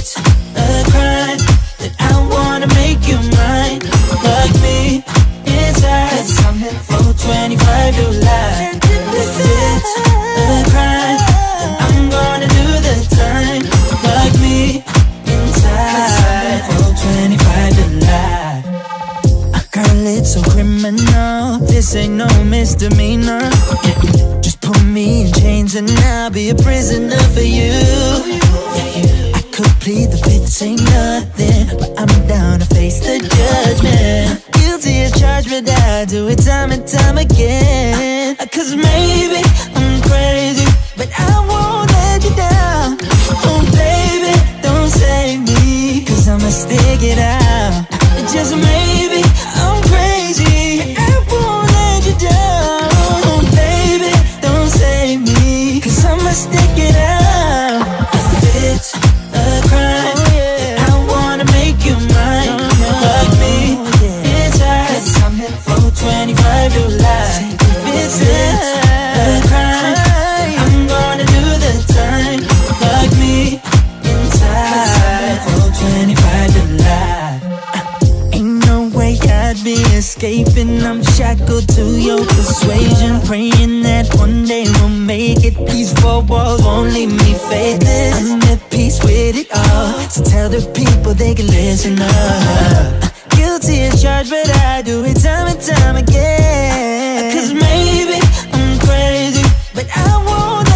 it's a crime that I wanna make you mine. Like me inside, 'cause I'm here for 25 to life. If it's a crime, then I'm gonna do the time. Like me inside, 'cause I'm here for 25 to life. Girl, it's so criminal. This ain't no misdemeanor. Just put me in chains and I'll be a prisoner for you. I could plead the fifth, say nothing, but I'm down to face the judgment. Guilty as charged, but I do it time and time again. 'Cause maybe I'm crazy, but I won't let you down. Oh baby, don't save me, 'cause I'ma stick it out. Just maybe I'm crazy, I won't let you down. Oh baby, don't save me, 'cause I'ma stick it out. If it's a crime, I wanna make you mine. Like me inside, 'cause I'm here for 25 to life. If it's a crime, I'm gonna do the time. Like me inside, 'cause I'm here for 25 to life. I'd be escaping, I'm shackled to your persuasion. Praying that one day we'll make it. These four walls won't leave me faithless. I'm at peace with it all, so tell the people they can listen up. Guilty as charged, but I do it time and time again. 'Cause maybe I'm crazy, but I won't